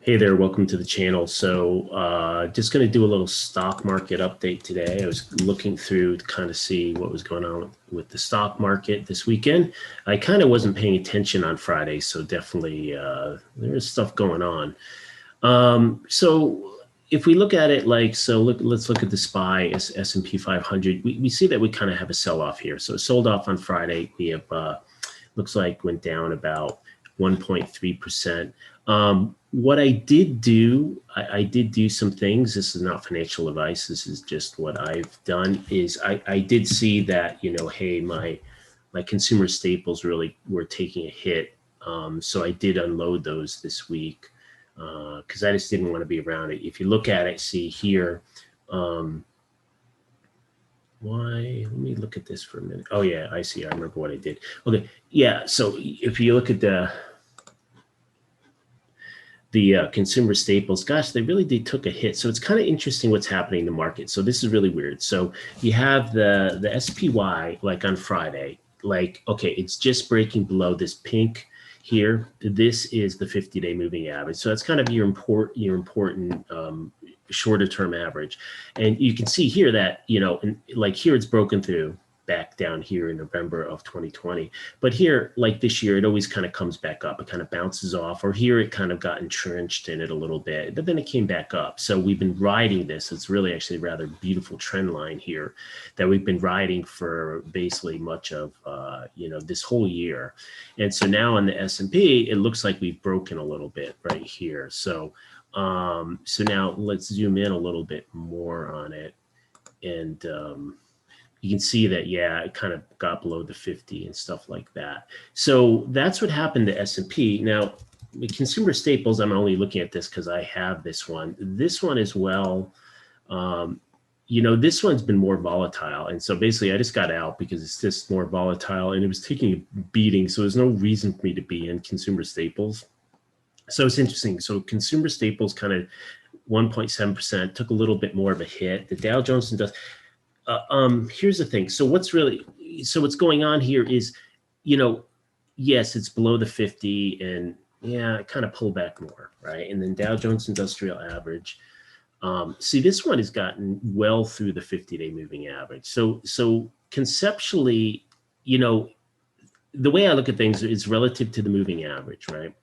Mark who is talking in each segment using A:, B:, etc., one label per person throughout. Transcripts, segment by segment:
A: Hey there, welcome to the channel. So just going to do a little stock market update today. I was looking through to kind of see what was going on with the stock market this weekend. I kind of wasn't paying attention on Friday, so definitely there's stuff going on. So if we look at it let's look at the SPY S&P 500. We see that we kind of have a sell-off here. So it sold off on Friday. We have looks like went down about 1.3%. What I did do, I did do some things. This is not financial advice. This is just what I've done. Is I did see that, hey, my consumer staples really were taking a hit. So I did unload those this week because I just didn't want to be around it. If you look at it, see here. Why? Let me look at this for a minute. Oh yeah, I see. I remember what I did. Okay, yeah. So if you look at the consumer staples, gosh, they really took a hit. So it's kind of interesting what's happening in the market. So this is really weird. So you have the SPY like on Friday, like, okay, it's just breaking below this pink here. This is the 50-day moving average. So that's kind of your important shorter term average. And you can see here that, like here it's broken through back down here in November of 2020. But here, like this year, it always kind of comes back up. It kind of bounces off, or here it kind of got entrenched in it a little bit, but then it came back up. So we've been riding this. It's really actually a rather beautiful trend line here that we've been riding for basically much of, this whole year. And so now on the S&P, it looks like we've broken a little bit right here. So now let's zoom in a little bit more on it. And you can see that, yeah, it kind of got below the 50 and stuff like that. So that's what happened to S&P. Now, the consumer staples, I'm only looking at this because I have this one. This one as well, this one's been more volatile. And so basically I just got out because it's just more volatile and it was taking a beating. So there's no reason for me to be in consumer staples. So it's interesting. So consumer staples kind of 1.7% took a little bit more of a hit. The Dow Jones Industrial. Here's the thing. So what's going on here is, yes, it's below the 50 and yeah, it kind of pulled back more, right? And then Dow Jones Industrial Average. See, this one has gotten well through the 50-day moving average. So conceptually, the way I look at things is relative to the moving average, right?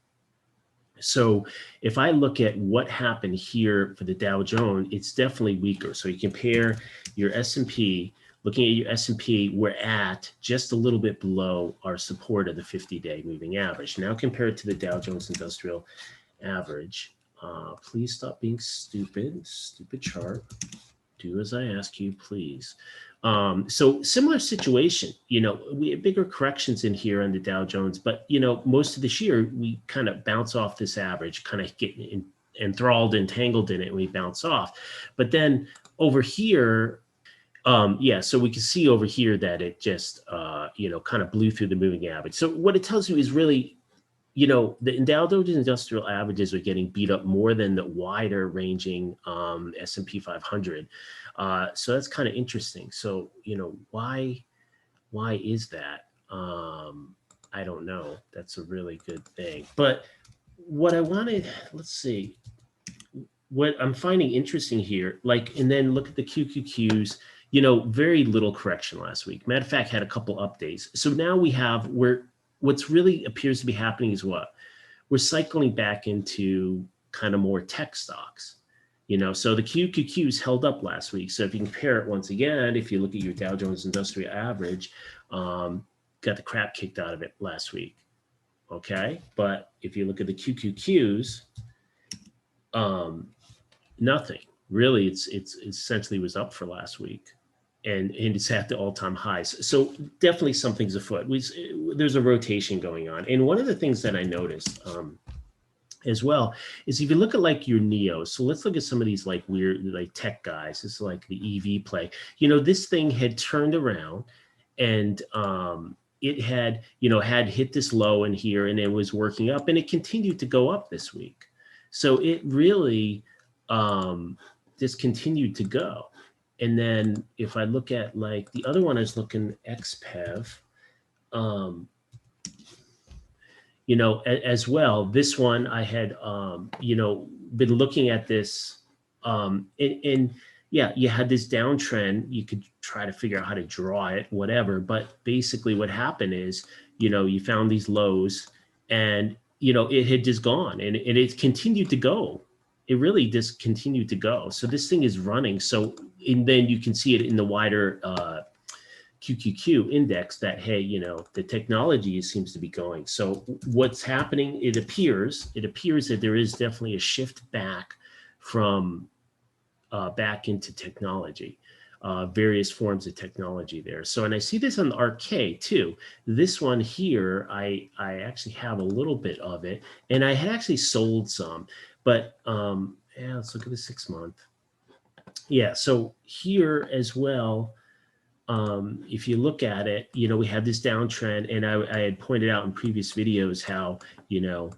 A: So if I look at what happened here for the Dow Jones, it's definitely weaker. So you compare your S&P, looking at your S&P, we're at just a little bit below our support of the 50-day moving average. Now compare it to the Dow Jones Industrial Average. Please stop being stupid chart. Do as I ask you, please. So similar situation, we have bigger corrections in here on the Dow Jones, but, most of this year we kind of bounce off this average, kind of get enthralled, entangled in it, and we bounce off. But then over here, so we can see over here that it just, kind of blew through the moving average. So what it tells you is really, the Dow Jones Industrial Averages are getting beat up more than the wider ranging S&P 500. So that's kind of interesting. So, why is that? I don't know. That's a really good thing. But what I wanted, let's see, what I'm finding interesting here, and then look at the QQQs, very little correction last week. Matter of fact, had a couple updates. So now we have what's really appears to be happening is what? We're cycling back into kind of more tech stocks. So the QQQs held up last week. So if you compare it once again, if you look at your Dow Jones Industrial Average, got the crap kicked out of it last week. Okay. But if you look at the QQQs, nothing really. It's essentially was up for last week. And it's at the all-time highs. So definitely something's afoot. There's a rotation going on. And one of the things that I noticed as well is if you look at like your NEOs, so let's look at some of these like weird like tech guys. This is like the EV play. This thing had turned around and it had hit this low in here and it was working up and it continued to go up this week. So it really just continued to go. And then if I look at like the other one, I was looking XPEV, you know, as well. This one I had, you know, been looking at this, and yeah, you had this downtrend. You could try to figure out how to draw it, whatever. But basically, what happened is, you know, you found these lows, and you know, it had just gone, and it continued to go. It really just continued to go. So this thing is running. So, and then you can see it in the wider QQQ index that, hey, you know, the technology seems to be going. So what's happening, it appears that there is definitely a shift back from back into technology, various forms of technology there. So, and I see this on the RK too. This one here, I actually have a little bit of it, and I had actually sold some, but yeah, let's look at the 6 month. Yeah, so here as well, if you look at it, you know, we had this downtrend, and I had pointed out in previous videos how, you know,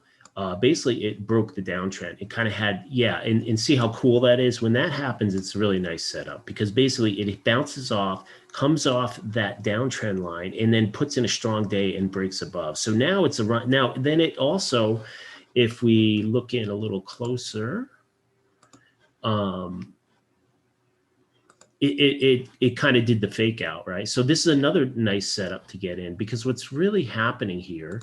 A: basically it broke the downtrend. It kind of had, yeah, and see how cool that is. When that happens, it's a really nice setup, because basically it bounces off, comes off that downtrend line, and then puts in a strong day and breaks above. So now it's a run. Now, then it also, if we look in a little closer, it kind of did the fake out, right? So this is another nice setup to get in, because what's really happening here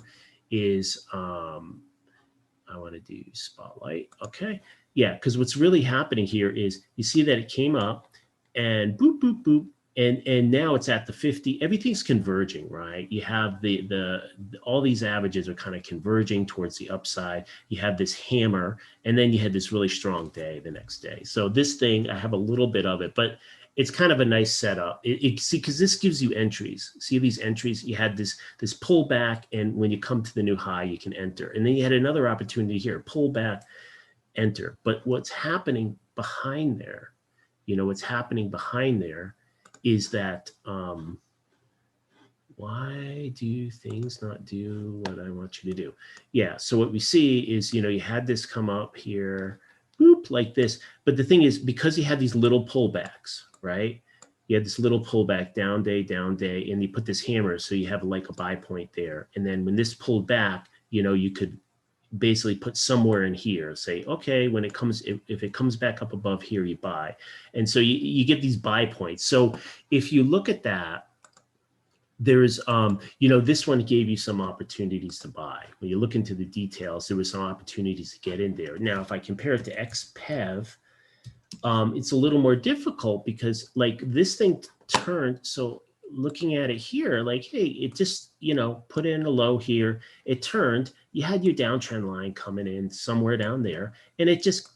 A: is, I want to do spotlight. Okay. Yeah. Because what's really happening here is, you see that it came up and boop, boop, boop. And now it's at the 50, everything's converging, right? You have all these averages are kind of converging towards the upside. You have this hammer, and then you had this really strong day the next day. So this thing, I have a little bit of it, but it's kind of a nice setup. See, because this gives you entries. See these entries? You had this pullback, and when you come to the new high, you can enter. And then you had another opportunity here, pull back, enter. But what's happening behind there, you know, what's happening behind there is that, why do things not do what I want you to do? Yeah, so what we see is, you know, you had this come up here, boop, like this. But the thing is, because you had these little pullbacks, right? You had this little pullback, down day, and you put this hammer, so you have like a buy point there. And then when this pulled back, you know, you could basically put somewhere in here, say, okay, when it comes, if it comes back up above here, you buy. And so you get these buy points. So if you look at that, there's, you know, this one gave you some opportunities to buy. When you look into the details, there was some opportunities to get in there. Now, if I compare it to XPEV, it's a little more difficult, because like this thing turned. So looking at it here, like, hey, it just, you know, put in a low here, it turned, you had your downtrend line coming in somewhere down there, and it just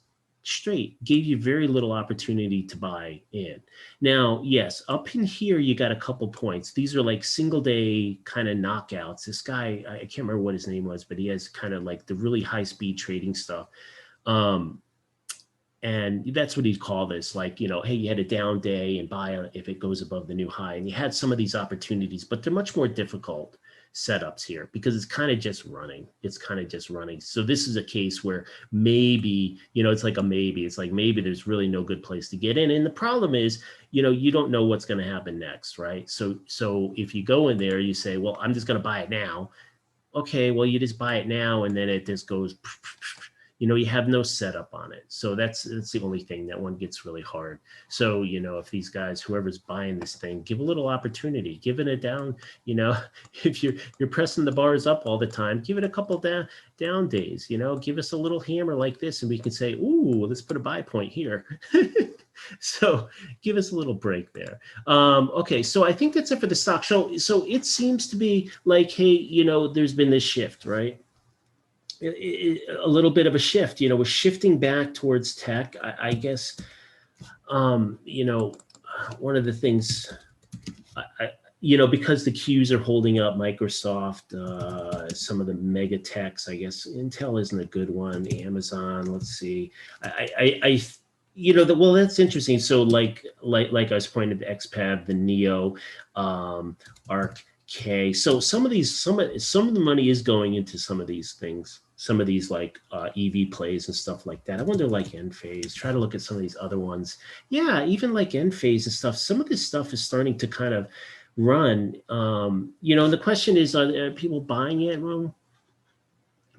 A: straight gave you very little opportunity to buy in. Now, yes, up in here, you got a couple points. These are like single day kind of knockouts. This guy, I can't remember what his name was, but he has kind of like the really high speed trading stuff. And that's what he'd call this, like, you know, hey, you had a down day and buy if it goes above the new high. And you had some of these opportunities, but they're much more difficult setups here, because it's kind of just running. It's kind of just running. So this is a case where maybe, you know, it's like a maybe. It's like maybe there's really no good place to get in. And the problem is, you know, you don't know what's going to happen next, right? So if you go in there, you say, well, I'm just going to buy it now. Okay, well, you just buy it now, and then it just goes, you know, you have no setup on it. So that's the only thing. That one gets really hard. So, you know, if these guys, whoever's buying this thing, give a little opportunity, give it a down, you know, if you're pressing the bars up all the time, give it a couple down days, you know, give us a little hammer like this, and we can say, ooh, let's put a buy point here. So give us a little break there. Okay, so I think that's it for the stock. So it seems to be like, hey, you know, there's been this shift, right? A little bit of a shift, you know, we're shifting back towards tech. I guess, you know, one of the things, you know, because the Qs are holding up, Microsoft, some of the mega techs, I guess Intel isn't a good one. Amazon, let's see. You know, well, that's interesting. So like I was pointing to XPAD, the Neo, ARC, K. So some of the money is going into some of these things, some of these like EV plays and stuff like that. I wonder, like Enphase, try to look at some of these other ones. Yeah, even like Enphase and stuff. Some of this stuff is starting to kind of run. You know, and the question is, are people buying it? Well,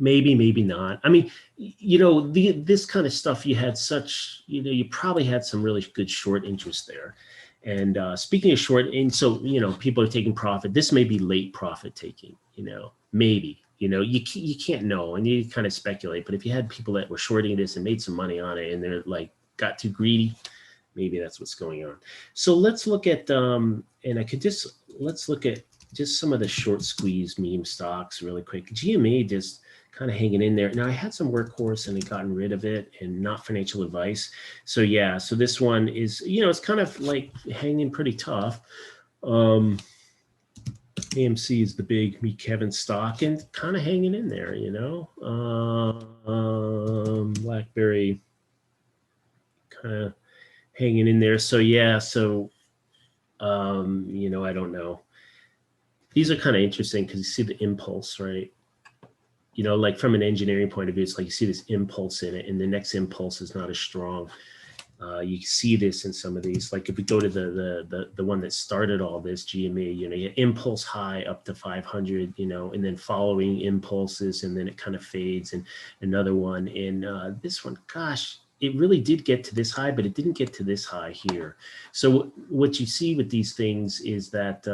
A: Maybe, maybe not. I mean, you know, this kind of stuff, you had such, you know, you probably had some really good short interest there. And speaking of short, and so, you know, people are taking profit. This may be late profit taking, you know, maybe, you know, you can't know, and you kind of speculate. But if you had people that were shorting this and made some money on it and they're like got too greedy, maybe that's what's going on. So let's look at, and I could just, let's look at just some of the short squeeze meme stocks really quick. GME just kind of hanging in there. Now I had some workhorse and I gotten rid of it, and not financial advice. So yeah, so this one is, you know, it's kind of like hanging pretty tough. AMC is the big Meet Kevin stock and kind of hanging in there, you know. BlackBerry kind of hanging in there. So yeah, so you know, I don't know. These are kind of interesting because you see the impulse, right? You know, like from an engineering point of view, it's like you see this impulse in it, and the next impulse is not as strong. You see this in some of these. Like if we go to the one that started all this, GME, you know, you impulse high up to 500, you know, and then following impulses, and then it kind of fades, and another one. And this one, gosh, it really did get to this high, but it didn't get to this high here. So what you see with these things is that,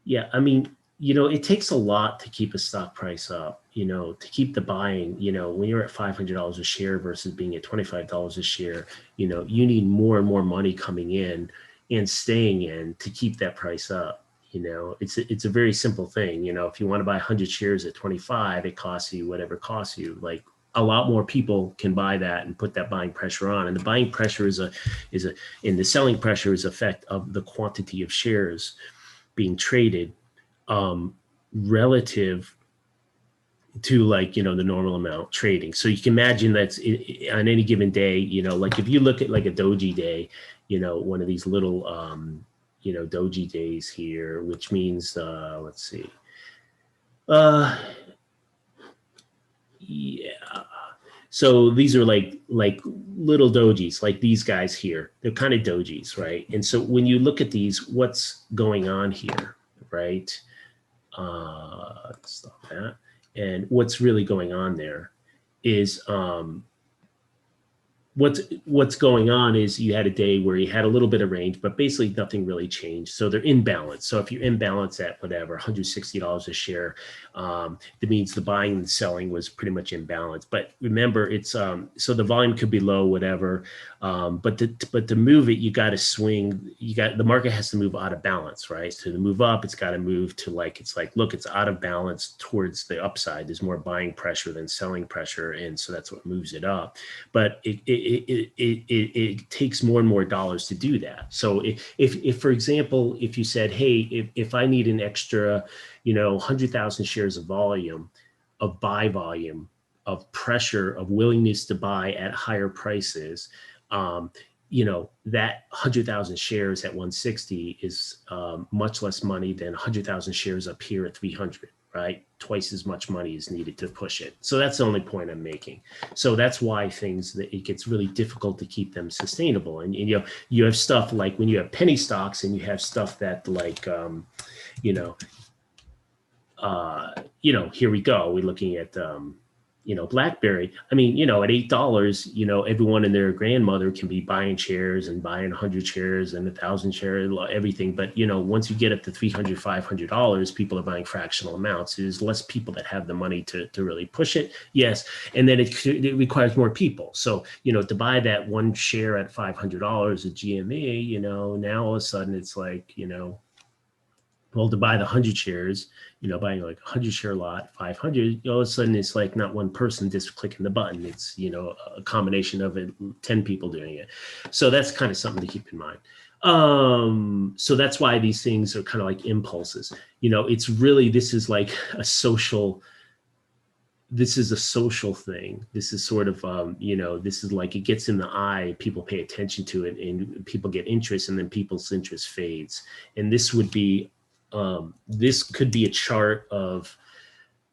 A: yeah, I mean, you know, it takes a lot to keep a stock price up, you know, to keep the buying, you know, when you're at $500 a share versus being at $25 a share, you know, you need more and more money coming in and staying in to keep that price up. You know, it's a very simple thing. You know, if you want to buy 100 shares at 25, it costs you whatever it costs you. Like a lot more people can buy that and put that buying pressure on. And the buying pressure and the selling pressure is effect of the quantity of shares being traded relative to, like, you know, the normal amount trading. So you can imagine that's on any given day, you know, like if you look at like a doji day, you know, one of these little, you know, doji days here, which means, let's see. Yeah. So these are like little dojis, like these guys here. They're kind of dojis, right? And so when you look at these, what's going on here, right? Stop that. And what's really going on there is what's going on is you had a day where you had a little bit of range, but basically nothing really changed. So they're in balance. So if you're in balance at whatever, $160 a share, that means the buying and selling was pretty much in balance. But remember, it's so the volume could be low, whatever. But to move it, you got to swing. The market has to move out of balance, right? So to move up, it's got to move to look, it's out of balance towards the upside. There's more buying pressure than selling pressure, and so that's what moves it up. But it takes more and more dollars to do that. So if for example, if you said, hey, if I need an extra, you know, 100,000 shares of volume, of buy volume, of pressure, of willingness to buy at higher prices, you know, that 100,000 shares at 160 is much less money than 100,000 shares up here at 300. Right? Twice as much money is needed to push it. So that's the only point I'm making. So that's why it gets really difficult to keep them sustainable. And you know, you have stuff like when you have penny stocks, and you have stuff that like, you know, here we go. We're looking at, you know, BlackBerry. I mean, you know, at $8, you know, everyone and their grandmother can be buying shares and buying 100 shares and 1,000 shares, everything. But, you know, once you get up to $300, $500, people are buying fractional amounts. There's less people that have the money to really push it. Yes. And then it requires more people. So, you know, to buy that one share at $500 at GME, you know, now all of a sudden it's like, you know, well, to buy the 100 shares, you know, buying like a 100 share lot, 500, all of a sudden it's like not one person just clicking the button. It's, you know, a combination of 10 people doing it. So that's kind of something to keep in mind. So that's why these things are kind of like impulses. You know, it's really, this is like a social thing. This is sort of, you know, this is like, it gets in the eye, people pay attention to it, and people get interest, and then people's interest fades. And this would be, this could be a chart of,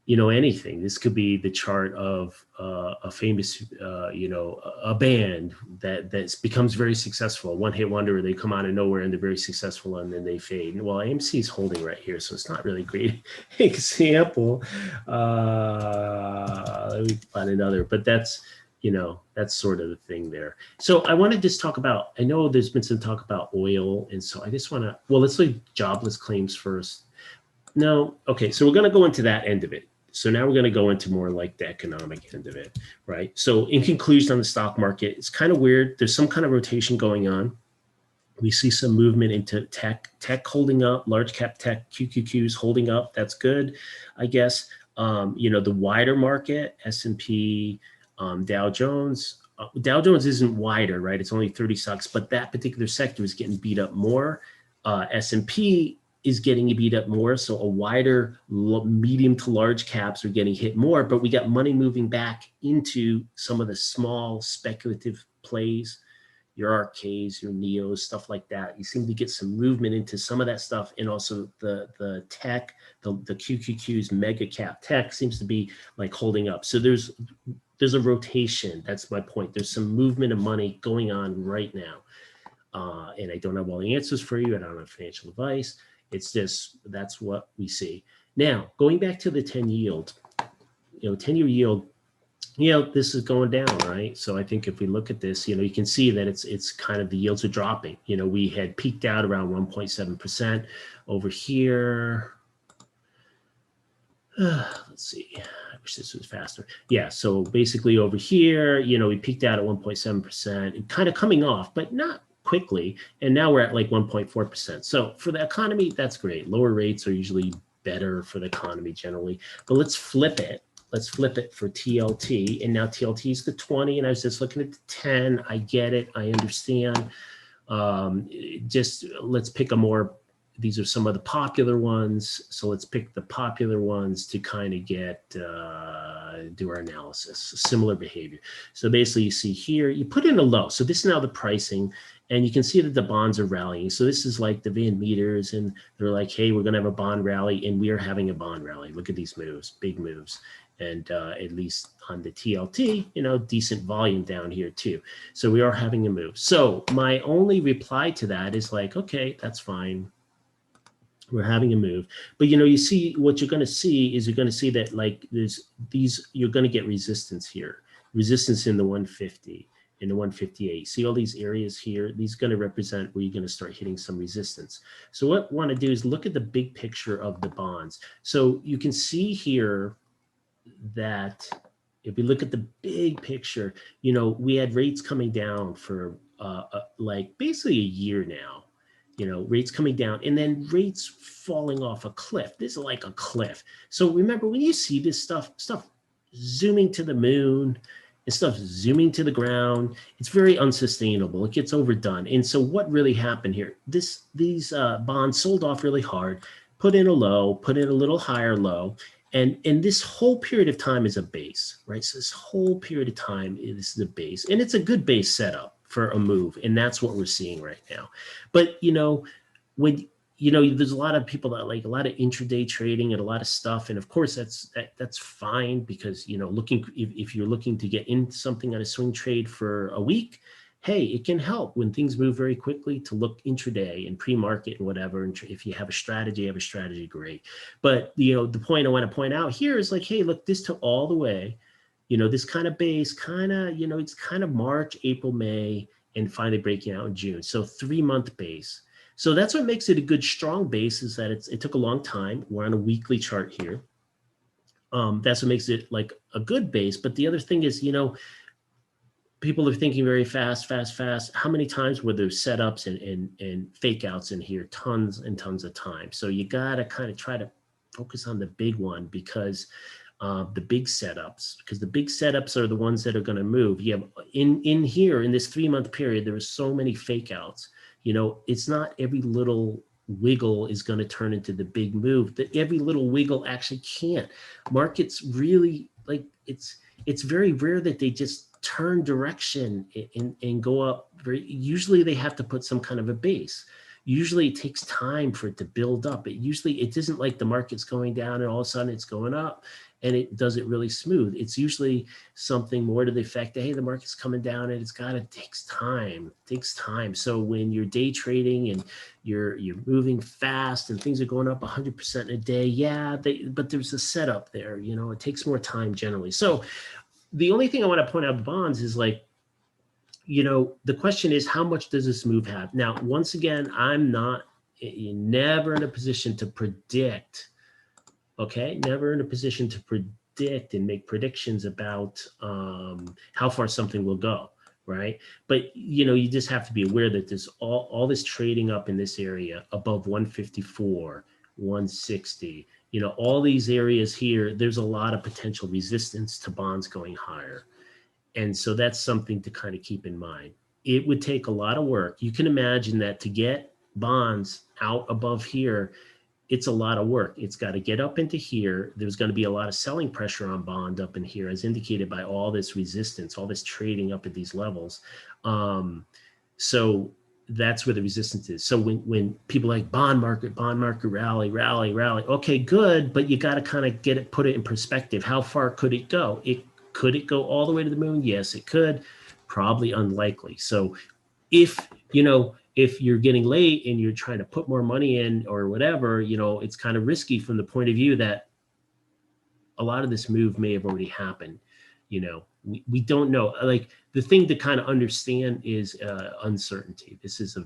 A: anything. This could be the chart of a famous, a band that becomes very successful, one hit wonder. They come out of nowhere and they're very successful, and then they fade. And well, AMC is holding right here, so it's not really a great example. Let me find another, but that's sort of the thing there. So I want to just talk about, I know there's been some talk about oil, and so I just want to, well, let's look at jobless claims first. No, okay, so we're going to go into that end of it. So now we're going to go into more like the economic end of it, right? So in conclusion on the stock market, it's kind of weird. There's some kind of rotation going on. We see some movement into tech holding up, large cap tech, QQQs holding up. That's good, I guess. The wider market, S&P, Dow Jones. Dow Jones isn't wider, right? It's only 30 stocks, but that particular sector is getting beat up more. S&P is getting beat up more. So a wider medium to large caps are getting hit more, but we got money moving back into some of the small speculative plays, your RKs, your Neos, stuff like that. You seem to get some movement into some of that stuff. And also the tech, the QQQs, mega cap tech seems to be like holding up. So there's a rotation. That's my point. There's some movement of money going on right now. And I don't have all the answers for you. I don't have financial advice. It's just, that's what we see. Now, going back to the 10 yield, 10-year yield, this is going down, right? So I think if we look at this, you can see that it's kind of, the yields are dropping. We had peaked out around 1.7% over here. Let's see. I wish this was faster. Yeah, so basically over here, we peaked out at 1.7% and kind of coming off, but not quickly. And now we're at like 1.4%. So for the economy, that's great. Lower rates are usually better for the economy generally. But let's flip it. Let's flip it for TLT. And now TLT is the 20. And I was just looking at the 10. I get it. I understand. Just let's pick a more, these are some of the popular ones. So let's pick the popular ones to kind of get, do our analysis, similar behavior. So basically you see here, you put in a low. So this is now the pricing, and you can see that the bonds are rallying. So this is like the Van Meters, and they're like, hey, we're going to have a bond rally, and we are having a bond rally. Look at these moves, big moves. And at least on the TLT, decent volume down here too. So we are having a move. So my only reply to that is like, okay, that's fine. We're having a move. But, you see, what you're going to see is you're going to see that like there's these, you're going to get resistance here. Resistance in the 150, in the 158. See all these areas here? These are going to represent where you're going to start hitting some resistance. So what I want to do is look at the big picture of the bonds. So you can see here that if we look at the big picture, we had rates coming down for like basically a year now. Rates coming down and then rates falling off a cliff. This is like a cliff. So remember, when you see this stuff zooming to the moon and stuff zooming to the ground, it's very unsustainable. It gets overdone. And so what really happened here? These bonds sold off really hard, put in a low, put in a little higher low. And this whole period of time is a base, right? So this whole period of time, this is a base, and it's a good base setup for a move. And that's what we're seeing right now. But, when, there's a lot of people that like a lot of intraday trading and a lot of stuff. And of course that's fine because, if you're looking to get into something on a swing trade for a week, hey, it can help when things move very quickly to look intraday and pre-market and whatever. And if you have a strategy, great. But, the point I want to point out here is like, hey, look, this took all the way, this kind of base, it's kind of March, April, May, and finally breaking out in June. So 3-month base. So that's what makes it a good, strong base, is that it took a long time. We're on a weekly chart here. That's what makes it like a good base. But the other thing is, people are thinking very fast. How many times were there setups and fake outs in here? Tons and tons of time. So you got to kind of try to focus on the big one, because the big setups are the ones that are going to move. You have in here in this 3-month period, there are so many fake outs. It's not every little wiggle is going to turn into the big move. That every little wiggle actually can't. Markets really, like, it's very rare that they just turn direction and go up. Usually they have to put some kind of a base. Usually it takes time for it to build up. It isn't like the market's going down and all of a sudden it's going up. and it does it really smooth. It's usually something more to the effect that, hey, the market's coming down and it takes time. So when you're day trading and you're moving fast and things are going up 100% in a day, yeah, but there's a setup there, you know, it takes more time generally. So the only thing I want to point out with bonds is like, you know, the question is, how much does this move have? Now, once again, I'm never in a position to predict, okay? Never in a position to predict and make predictions about how far something will go, right? But, you know, you just have to be aware that there's all this trading up in this area above 154, 160, you know, all these areas here, there's a lot of potential resistance to bonds going higher. And so that's something to kind of keep in mind. It would take a lot of work. You can imagine that to get bonds out above here, it's a lot of work. It's got to get up into here. There's going to be a lot of selling pressure on bond up in here, as indicated by all this resistance, all this trading up at these levels. So that's where the resistance is. So when people like bond market rally, okay, good, but you got to kind of put it in perspective. How far could it go? Could it go all the way to the moon? Yes, it could. Probably unlikely. So if you're getting late and you're trying to put more money in or whatever, you know, it's kind of risky from the point of view that a lot of this move may have already happened. You know, we don't know. Like, the thing to kind of understand is uncertainty. This is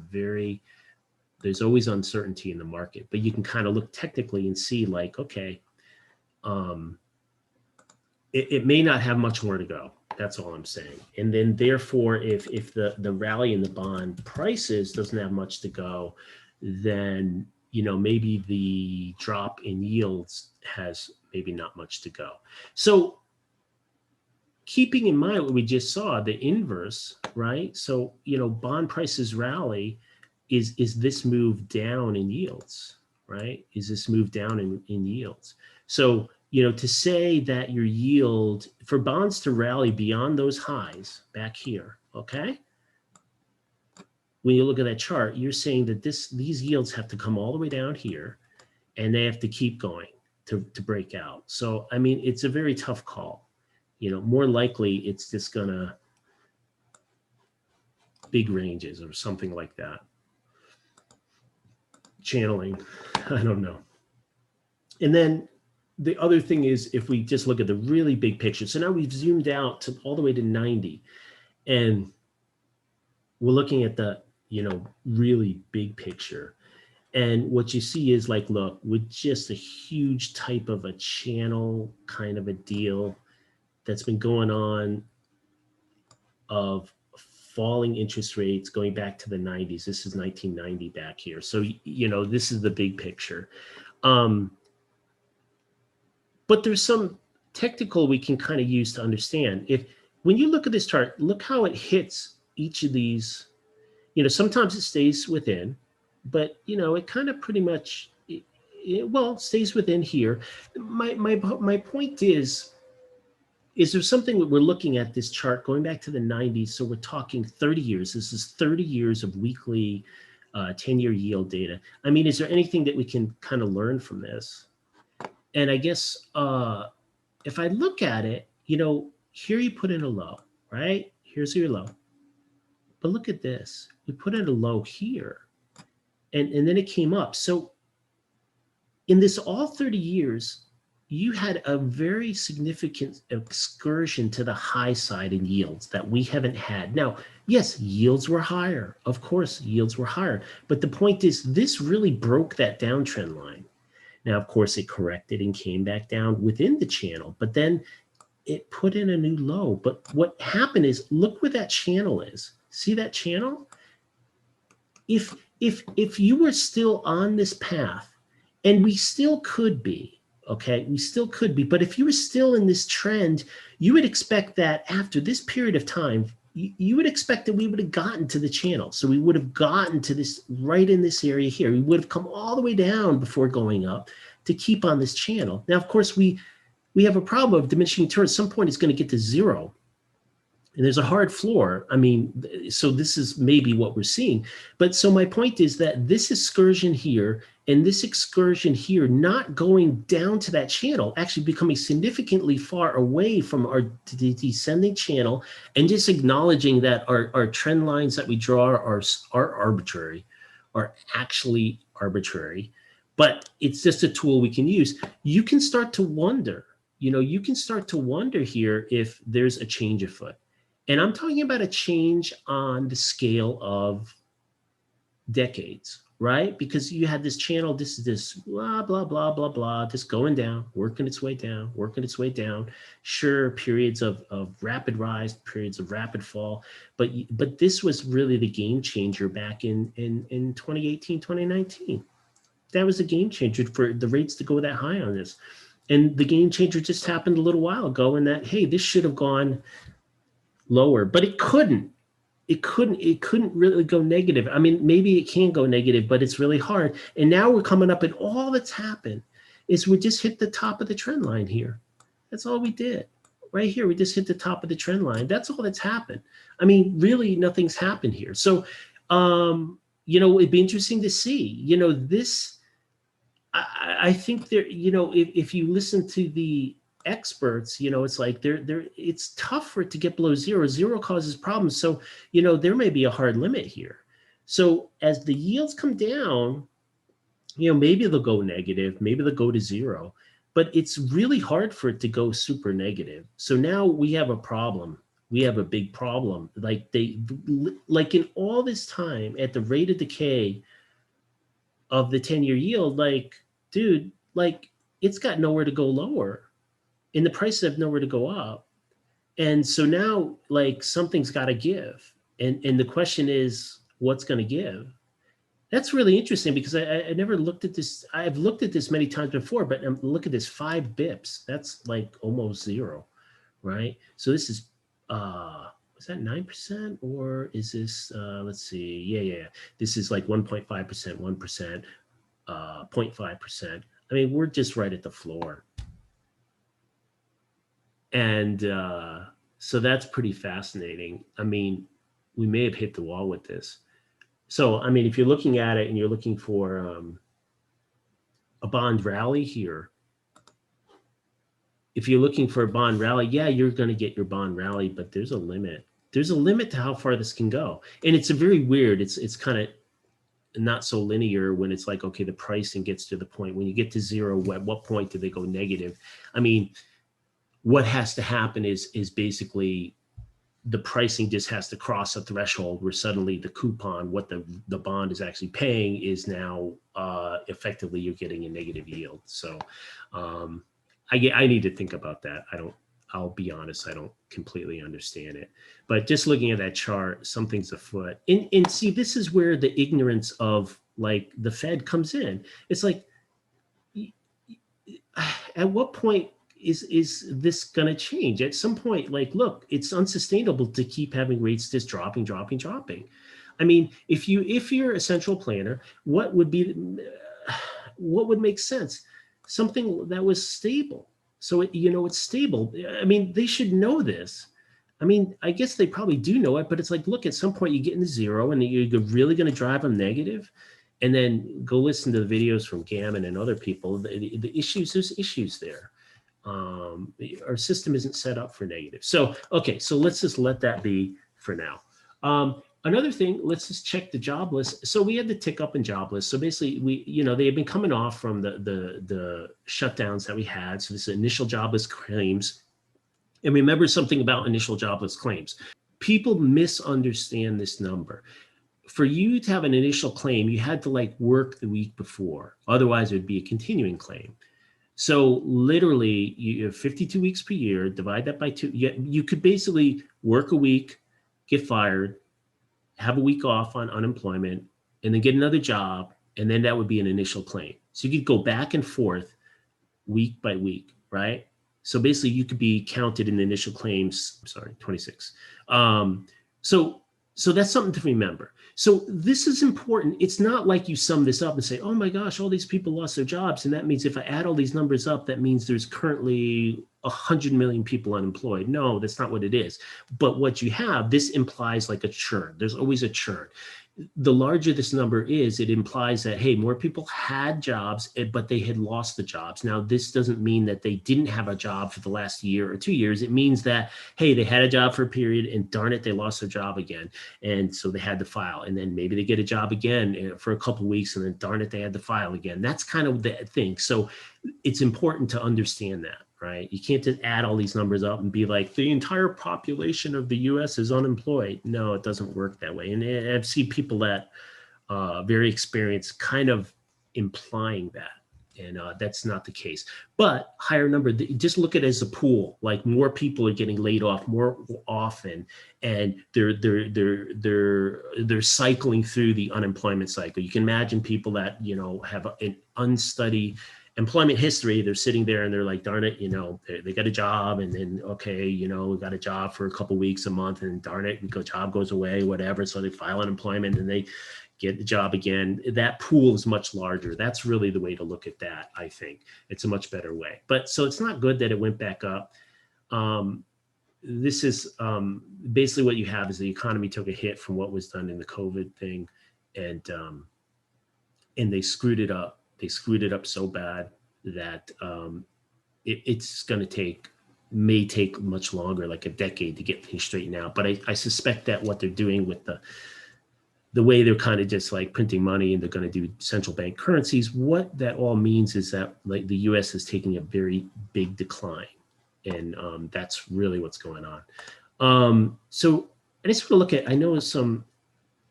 A: there's always uncertainty in the market, but you can kind of look technically and see like, okay, it may not have much more to go. That's all I'm saying. And then therefore, if the rally in the bond prices doesn't have much to go, then, you know, maybe the drop in yields has maybe not much to go. So keeping in mind what we just saw, the inverse, right? So, you know, bond prices rally is this move down in yields, right? Is this move down in yields? So, you know, to say that your yield for bonds to rally beyond those highs back here, okay? When you look at that chart, you're saying that these yields have to come all the way down here and they have to keep going to break out. So, I mean, it's a very tough call. You know, more likely it's just gonna big ranges or something like that. Channeling, I don't know. And then the other thing is, if we just look at the really big picture, so now we've zoomed out to all the way to 90, and we're looking at the, you know, really big picture. And what you see is like, look, with just a huge type of a channel kind of a deal that's been going on of falling interest rates going back to the 90s. This is 1990 back here. So, you know, this is the big picture. But there's some technical we can kind of use to understand. When you look at this chart, look how it hits each of these. You know, sometimes it stays within, but, you know, it kind of pretty much, stays within here. My point is there something that we're looking at this chart going back to the 90s? So we're talking 30 years. This is 30 years of weekly 10-year yield data. I mean, is there anything that we can kind of learn from this? And I guess if I look at it, you know, here you put in a low, right? Here's your low. But look at this. We put in a low here, and then it came up. So in this all 30 years, you had a very significant excursion to the high side in yields that we haven't had. Now, yes, yields were higher. Of course, yields were higher. But the point is, this really broke that downtrend line. Now, of course, it corrected and came back down within the channel, but then it put in a new low. But what happened is, look where that channel is. See that channel? If you were still on this path, and we still could be, okay, we still could be, but if you were still in this trend, you would expect that after this period of time, you would expect that we would have gotten to the channel. So we would have gotten to this right in this area here. We would have come all the way down before going up to keep on this channel. Now, of course, we have a problem of diminishing returns. At some point, it's going to get to zero. And there's a hard floor. I mean, so this is maybe what we're seeing. But so my point is that this excursion here and this excursion here, not going down to that channel, actually becoming significantly far away from our descending channel, and just acknowledging that our trend lines that we draw are arbitrary, are actually arbitrary, but it's just a tool we can use. You can start to wonder, you can start to wonder here if there's a change afoot. And I'm talking about a change on the scale of decades, right? Because you had this channel, this is this blah, blah, blah, blah, blah, just going down, working its way down, working its way down. Sure, periods of rapid rise, periods of rapid fall. But this was really the game changer back in 2018, 2019. That was a game changer for the rates to go that high on this. And the game changer just happened a little while ago in that, hey, this should have gone lower, but it couldn't really go negative. I mean, maybe it can go negative, but it's really hard. And now we're coming up, and all that's happened is we just hit the top of the trend line here. That's all we did right here. We just hit the top of the trend line. That's all that's happened. I mean, really nothing's happened here. So, it'd be interesting to see, this, I think there, if you listen to the experts, it's like it's tough for it to get below zero. Zero causes problems. So, there may be a hard limit here. So as the yields come down, maybe they'll go negative, maybe they'll go to zero, but it's really hard for it to go super negative. So now we have a problem. We have a big problem. Like in all this time at the rate of decay of the 10-year yield, like, dude, like it's got nowhere to go lower. And the prices have nowhere to go up. And so now, like, something's got to give. And the question is, what's going to give? That's really interesting because I never looked at this. I've looked at this many times before, but look at this, 5 bips. That's like almost zero, right? So this is, is that 9% or is this, let's see. Yeah. This is like 1.5%, 1%, 0.5%. I mean, we're just right at the floor. And so that's pretty fascinating. I mean, we may have hit the wall with this. So, I mean, if you're looking at it and you're looking for a bond rally here, if you're looking for a bond rally, yeah, you're going to get your bond rally, but there's a limit. There's a limit to how far this can go. And it's a very weird, it's kind of not so linear when it's like, okay, the pricing gets to the point when you get to zero, at what point do they go negative? I mean, what has to happen is basically the pricing just has to cross a threshold where suddenly the coupon, what the bond is actually paying, is now effectively you're getting a negative yield. So I need to think about that. I'll be honest, I don't completely understand it. But just looking at that chart, something's afoot. And see, this is where the ignorance of like the Fed comes in. It's like, at what point is this going to change? At some point, like, look, it's unsustainable to keep having rates just dropping. I mean, if you're a central planner, what would make sense? Something that was stable. So, it's stable. I mean, they should know this. I mean, I guess they probably do know it, but it's like, look, at some point you get into zero and you're really going to drive them negative. And then go listen to the videos from Gammon and other people. The issues, there's issues there. Our system isn't set up for negative. So, okay, so let's just let that be for now. Another thing, let's just check the job list. So we had the tick up in job list. So basically they had been coming off from the shutdowns that we had. So this is initial jobless claims. And remember something about initial jobless claims. People misunderstand this number. For you to have an initial claim, you had to like work the week before. Otherwise it would be a continuing claim. So literally you have 52 weeks per year, divide that by 2. You could basically work a week, get fired, have a week off on unemployment, and then get another job. And then that would be an initial claim. So you could go back and forth week by week, right? So basically you could be counted in the initial claims, 26. So So that's something to remember. So this is important. It's not like you sum this up and say, oh my gosh, all these people lost their jobs. And that means if I add all these numbers up, that means there's currently 100 million people unemployed. No, that's not what it is. But what you have, this implies like a churn. There's always a churn. The larger this number is, it implies that, hey, more people had jobs, but they had lost the jobs. Now, this doesn't mean that they didn't have a job for the last year or 2 years. It means that, hey, they had a job for a period and darn it, they lost their job again. And so they had to file. And then maybe they get a job again for a couple of weeks and then darn it, they had to file again. That's kind of the thing. So it's important to understand that. Right? You can't just add all these numbers up and be like, the entire population of the US is unemployed. No, it doesn't work that way. And I've seen people that very experienced kind of implying that. And that's not the case. But higher number, just look at it as a pool. Like more people are getting laid off more often, and they're cycling through the unemployment cycle. You can imagine people that, you know, have an unstudied employment history. They're sitting there and they're like, darn it, you know, they got a job, and then, okay, you know, we got a job for a couple of weeks, a month, and darn it, the job goes away, whatever. So they file unemployment and they get the job again. That pool is much larger. That's really the way to look at that. I think it's a much better way. But so it's not good that it went back up. This is basically what you have is the economy took a hit from what was done in the COVID thing, and they screwed it up. They screwed it up so bad that it's going to may take much longer, like a decade, to get things straightened out. But I suspect that what they're doing with the way they're kind of just like printing money, and they're going to do central bank currencies, what that all means is that like the US is taking a very big decline. And that's really what's going on. So I just want to look at, I know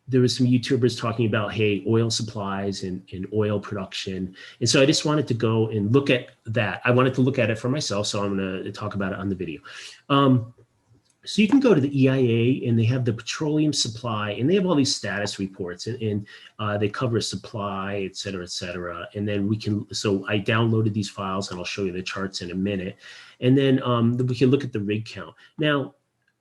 A: there was some YouTubers talking about, hey, oil supplies and oil production. And so I just wanted to go and look at that. I wanted to look at it for myself. So I'm going to talk about it on the video. So you can go to the EIA, and they have the petroleum supply, and they have all these status reports, and they cover supply, et cetera, et cetera. And then so I downloaded these files, and I'll show you the charts in a minute. And then we can look at the rig count. Now,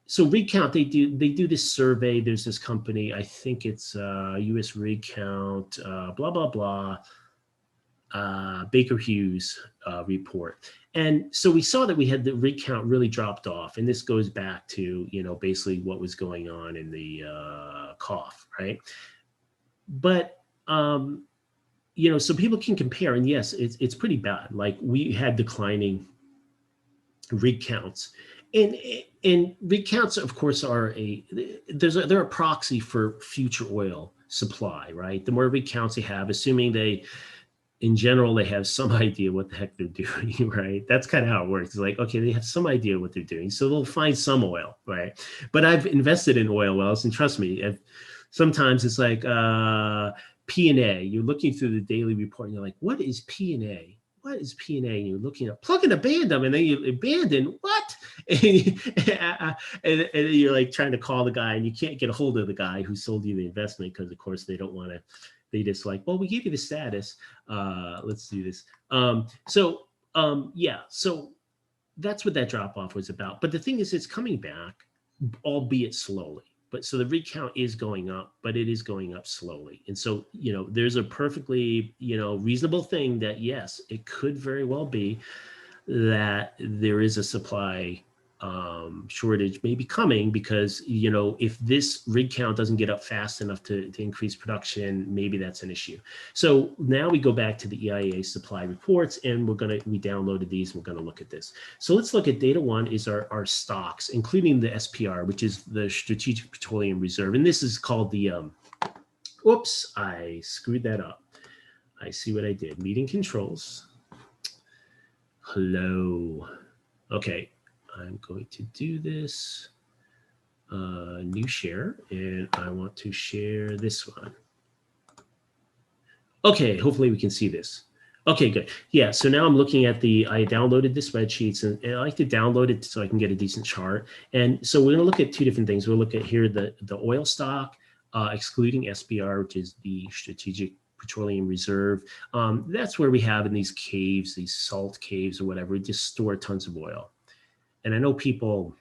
A: so rig count, they do this survey. There's this company, I think it's US rig count, blah, blah, blah, Baker Hughes report. And so we saw that we had the rig count really dropped off. And this goes back to, you know, basically what was going on in the cough, right? But, you know, so people can compare, and yes, it's pretty bad. Like we had declining rig counts. And rig counts, of course, are they're a proxy for future oil supply, right? The more rig counts they have, assuming in general, they have some idea what the heck they're doing, right? That's kind of how it works. It's like, okay, they have some idea what they're doing, so they'll find some oil, right? But I've invested in oil wells, and trust me, sometimes it's like P&A. You're looking through the daily report, and you're like, what is P&A? What is P&A? And you're looking up, plug and abandon, and then you abandon, what? And you're like trying to call the guy, and you can't get a hold of the guy who sold you the investment, because of course they don't want to. They just like, well, we gave you the status. Let's do this. Yeah, so that's what that drop off was about. But the thing is, it's coming back, albeit slowly. But so the rig count is going up, but it is going up slowly. And so, you know, there's a perfectly, you know, reasonable thing that, yes, it could very well be that there is a supply shortage maybe coming, because, you know, if this rig count doesn't get up fast enough to increase production, maybe that's an issue. So now we go back to the EIA supply reports, and we downloaded these, and we're going to look at this. So let's look at data one is our stocks, including the SPR, which is the Strategic Petroleum Reserve. And this is called the, oops, I screwed that up. I see what I did. Meeting controls. Hello. Okay. I'm going to do this, new share, and I want to share this one. Okay, hopefully we can see this. Okay, good. Yeah, so now I'm looking at I downloaded the spreadsheets, and I like to download it so I can get a decent chart. And so we're gonna look at two different things. We'll look at here the oil stock, excluding SPR, which is the Strategic Petroleum Reserve. That's where we have in these caves, these salt caves or whatever, we just store tons of oil. And I know people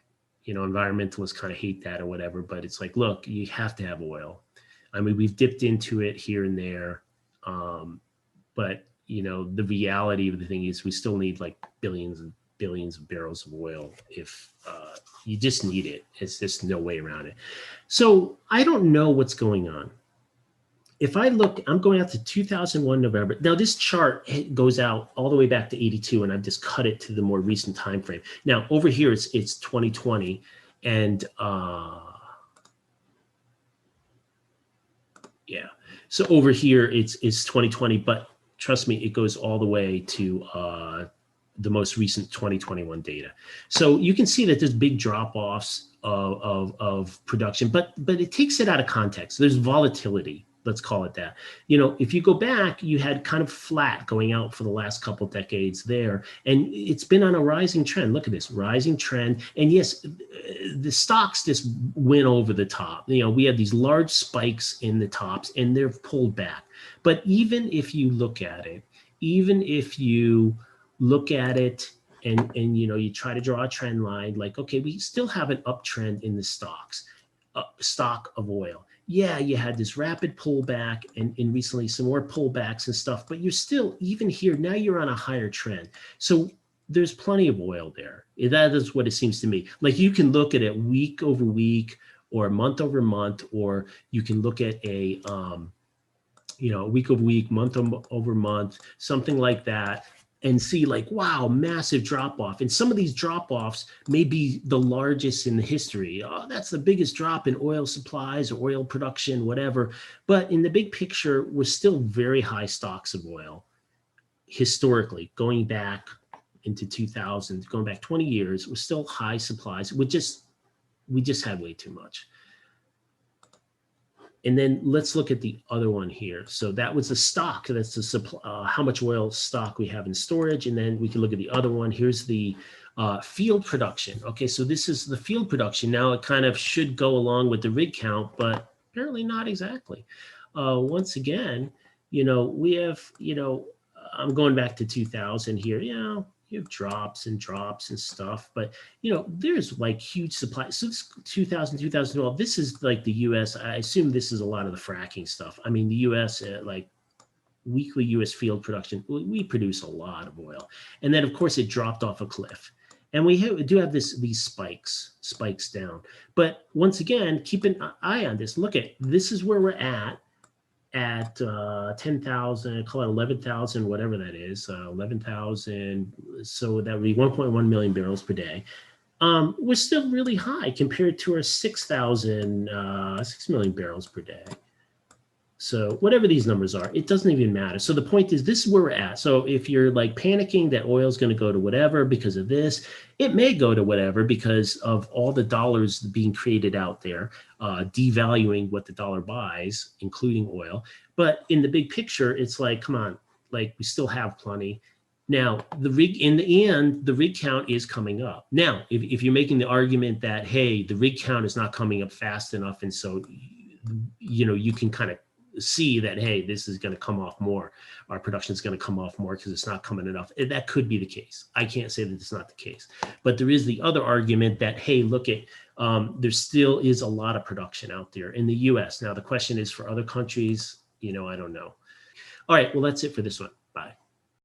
A: you know, environmentalists kind of hate that or whatever, but it's like, look, you have to have oil. I mean, we've dipped into it here and there. But, you know, the reality of the thing is we still need like billions and billions of barrels of oil if you just need it. It's just no way around it. So I don't know what's going on. If I look, I'm going out to 2001 November. Now this chart goes out all the way back to 82, and I've just cut it to the more recent time frame. Now over here it's 2020, and yeah. So over here it's 2020, but trust me, it goes all the way to the most recent 2021 data. So you can see that there's big drop-offs of production, but it takes it out of context. There's volatility, let's call it that. You know, if you go back, you had kind of flat going out for the last couple of decades there, and it's been on a rising trend. Look at this rising trend. And yes, the stocks just went over the top. You know, we had these large spikes in the tops and they're pulled back. But even if you look at it, and you know, you try to draw a trend line, like, okay, we still have an uptrend in the stocks, stock of oil. Yeah, you had this rapid pullback and recently some more pullbacks and stuff, but you're still, even here, now you're on a higher trend. So there's plenty of oil there. That is what it seems to me. Like you can look at it week over week or month over month, or you can look at a, you know, week over week, month over month, something like that, and see like, wow, massive drop off. And some of these drop offs may be the largest in the history. Oh, that's the biggest drop in oil supplies or oil production, whatever. But in the big picture, we're still very high stocks of oil historically, going back into 2000, going back 20 years, we're still high supplies. We just had way too much. And then let's look at the other one here. So that was the stock. That's the supply, how much oil stock we have in storage. And then we can look at the other one. Here's the field production. Okay, so this is the field production. Now it kind of should go along with the rig count, but apparently not exactly. Once again, you know, we have, you know, I'm going back to 2000 here. You know, you have drops and stuff, but you know, there's like huge supply. So this 2000, 2012, this is like the US. I assume this is a lot of the fracking stuff. I mean, the US, like weekly US field production, we produce a lot of oil. And then of course it dropped off a cliff. And we do have these spikes down. But once again, keep an eye on this. Look at, this is where we're at 10,000, call it 11,000, whatever that is, 11,000. So that would be 1.1 million barrels per day. We're still really high compared to our 6 million barrels per day. So whatever these numbers are, it doesn't even matter. So the point is, this is where we're at. So if you're like panicking that oil is going to go to whatever because of this, it may go to whatever because of all the dollars being created out there, devaluing what the dollar buys, including oil. But in the big picture, it's like, come on, like we still have plenty. Now, the rig, in the end, the rig count is coming up. Now, if you're making the argument that, hey, the rig count is not coming up fast enough, and so, you know, you can kind of see that, hey, this is going to come off more. Our production is going to come off more because it's not coming enough. That could be the case. I can't say that it's not the case. But there is the other argument that, hey, look at, there still is a lot of production out there in the US. Now, the question is for other countries, you know, I don't know. All right, well, that's it for this one.